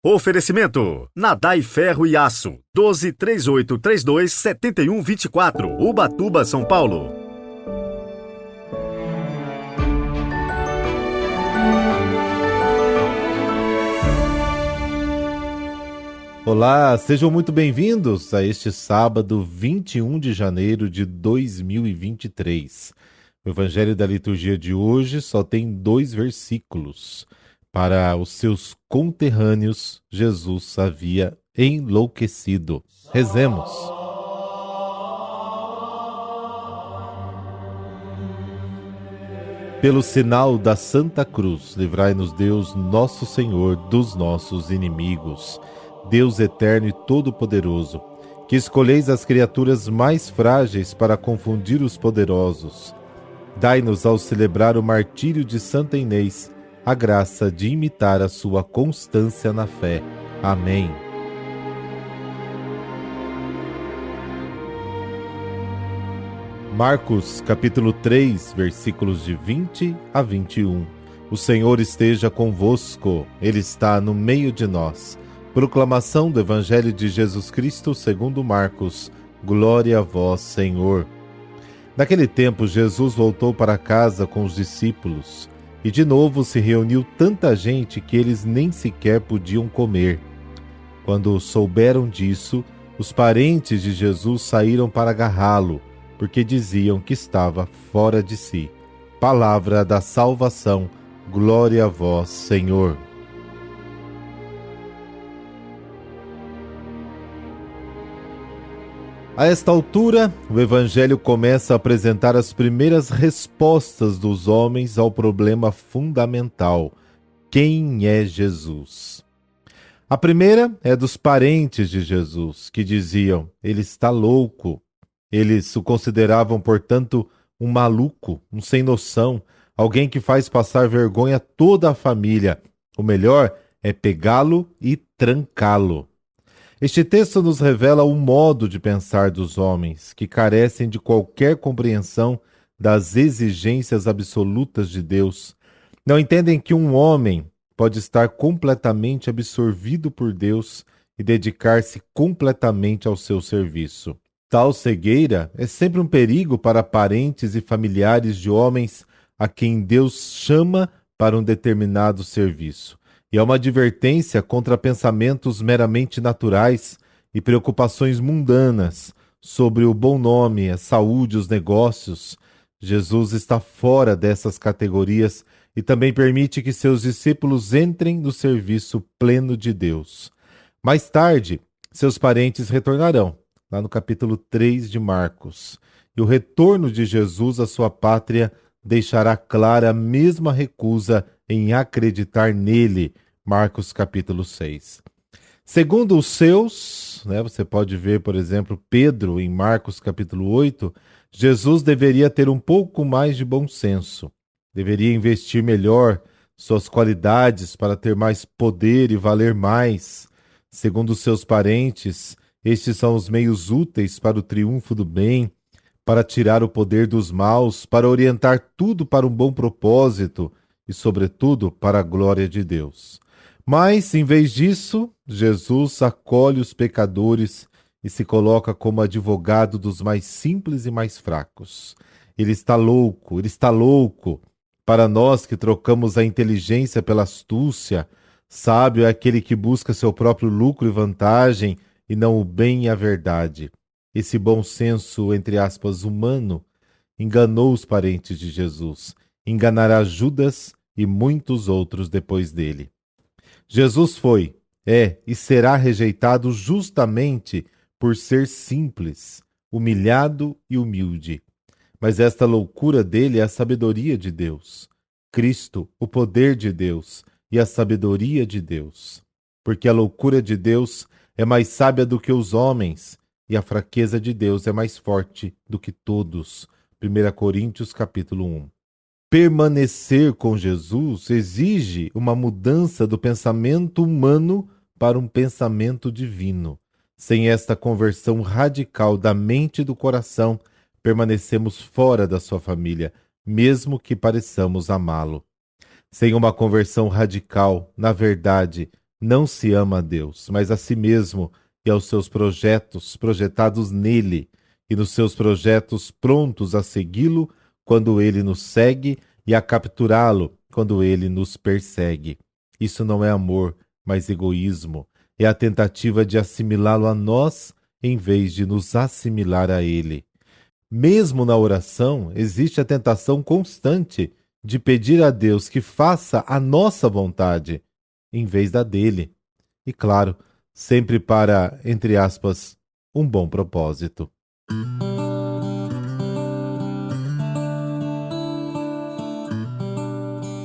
Oferecimento: Nadai Ferro e Aço, 1238327124, Ubatuba, São Paulo. Olá, sejam muito bem-vindos a este sábado 21 de janeiro de 2023. O Evangelho da liturgia de hoje só tem 2 versículos. Para os seus conterrâneos, Jesus havia enlouquecido. Rezemos. Pelo sinal da Santa Cruz, livrai-nos Deus, nosso Senhor, dos nossos inimigos. Deus eterno e todo-poderoso, que escolheis as criaturas mais frágeis para confundir os poderosos, dai-nos, ao celebrar o martírio de Santa Inês, a graça de imitar a sua constância na fé. Amém. Marcos, capítulo 3, versículos de 20 a 21. O Senhor esteja convosco, Ele está no meio de nós. Proclamação do Evangelho de Jesus Cristo segundo Marcos. Glória a vós, Senhor. Naquele tempo, Jesus voltou para casa com os discípulos, e de novo se reuniu tanta gente que eles nem sequer podiam comer. Quando souberam disso, os parentes de Jesus saíram para agarrá-lo, porque diziam que estava fora de si. Palavra da salvação. Glória a vós, Senhor. A esta altura, o Evangelho começa a apresentar as primeiras respostas dos homens ao problema fundamental: quem é Jesus? A primeira é dos parentes de Jesus, que diziam: ele está louco. Eles o consideravam, portanto, um maluco, um sem noção, alguém que faz passar vergonha a toda a família. O melhor é pegá-lo e trancá-lo. Este texto nos revela o modo de pensar dos homens, que carecem de qualquer compreensão das exigências absolutas de Deus. Não entendem que um homem pode estar completamente absorvido por Deus e dedicar-se completamente ao seu serviço. Tal cegueira é sempre um perigo para parentes e familiares de homens a quem Deus chama para um determinado serviço. E é uma advertência contra pensamentos meramente naturais e preocupações mundanas sobre o bom nome, a saúde, os negócios. Jesus está fora dessas categorias e também permite que seus discípulos entrem no serviço pleno de Deus. Mais tarde, seus parentes retornarão, lá no capítulo 3 de Marcos. E o retorno de Jesus à sua pátria deixará clara a mesma recusa em acreditar nele. Marcos capítulo 6. Segundo os seus, você pode ver, por exemplo, Pedro em Marcos capítulo 8, Jesus deveria ter um pouco mais de bom senso. Deveria investir melhor suas qualidades para ter mais poder e valer mais. Segundo os seus parentes, estes são os meios úteis para o triunfo do bem, para tirar o poder dos maus, para orientar tudo para um bom propósito e, sobretudo, para a glória de Deus. Mas, em vez disso, Jesus acolhe os pecadores e se coloca como advogado dos mais simples e mais fracos. Ele está louco. Para nós que trocamos a inteligência pela astúcia, sábio é aquele que busca seu próprio lucro e vantagem e não o bem e a verdade. Esse bom senso, entre aspas, humano, enganou os parentes de Jesus, enganará Judas e muitos outros depois dele. Jesus foi, é e será rejeitado justamente por ser simples, humilhado e humilde. Mas esta loucura dele é a sabedoria de Deus. Cristo, o poder de Deus e a sabedoria de Deus. Porque a loucura de Deus é mais sábia do que os homens e a fraqueza de Deus é mais forte do que todos. 1 Coríntios capítulo 1. Permanecer com Jesus exige uma mudança do pensamento humano para um pensamento divino. Sem esta conversão radical da mente e do coração, permanecemos fora da sua família, mesmo que pareçamos amá-lo. Sem uma conversão radical, na verdade, não se ama a Deus, mas a si mesmo e aos seus projetos projetados nele, e nos seus projetos prontos a segui-lo quando ele nos segue e a capturá-lo quando ele nos persegue. Isso não é amor, mas egoísmo. É a tentativa de assimilá-lo a nós em vez de nos assimilar a ele. Mesmo na oração, existe a tentação constante de pedir a Deus que faça a nossa vontade em vez da dele. E claro, sempre para, entre aspas, um bom propósito.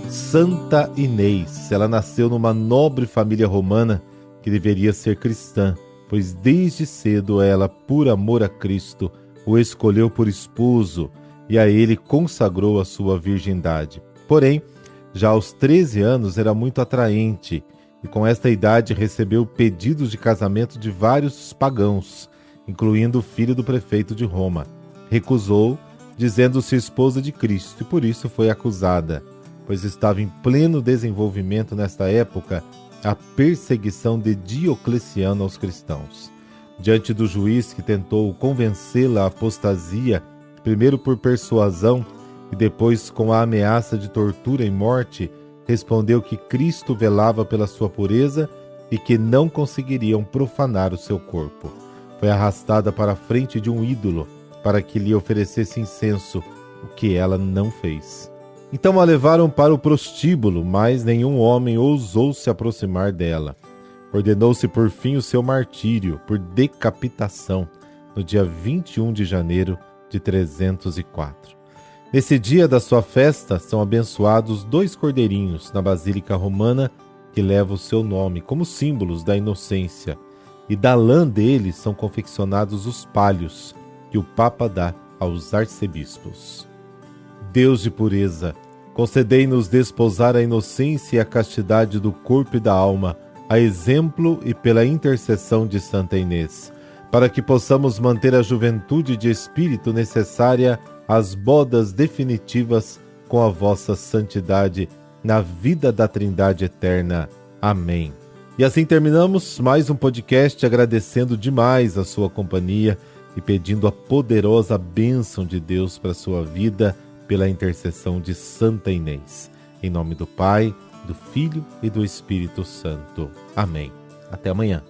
Santa Inês, ela nasceu numa nobre família romana que deveria ser cristã, pois desde cedo ela, por amor a Cristo, o escolheu por esposo e a ele consagrou a sua virgindade. Porém, já aos 13 anos era muito atraente e com esta idade recebeu pedidos de casamento de vários pagãos, incluindo o filho do prefeito de Roma. Recusou, dizendo-se esposa de Cristo, e por isso foi acusada, pois estava em pleno desenvolvimento nesta época a perseguição de Diocleciano aos cristãos. Diante do juiz que tentou convencê-la à apostasia, primeiro por persuasão e depois com a ameaça de tortura e morte, respondeu que Cristo velava pela sua pureza e que não conseguiriam profanar o seu corpo. Foi arrastada para a frente de um ídolo para que lhe oferecesse incenso, o que ela não fez. Então a levaram para o prostíbulo, mas nenhum homem ousou se aproximar dela. Ordenou-se por fim o seu martírio por decapitação, no dia 21 de janeiro de 304. Nesse dia da sua festa são abençoados 2 cordeirinhos na Basílica Romana que levam o seu nome como símbolos da inocência, e da lã deles são confeccionados os palhos que o Papa dá aos arcebispos. Deus de pureza, concedei-nos desposar a inocência e a castidade do corpo e da alma, a exemplo e pela intercessão de Santa Inês, para que possamos manter a juventude de espírito necessária às bodas definitivas com a vossa santidade na vida da Trindade eterna. Amém. E assim terminamos mais um podcast agradecendo demais a sua companhia e pedindo a poderosa bênção de Deus para a sua vida pela intercessão de Santa Inês. Em nome do Pai, do Filho e do Espírito Santo. Amém. Até amanhã.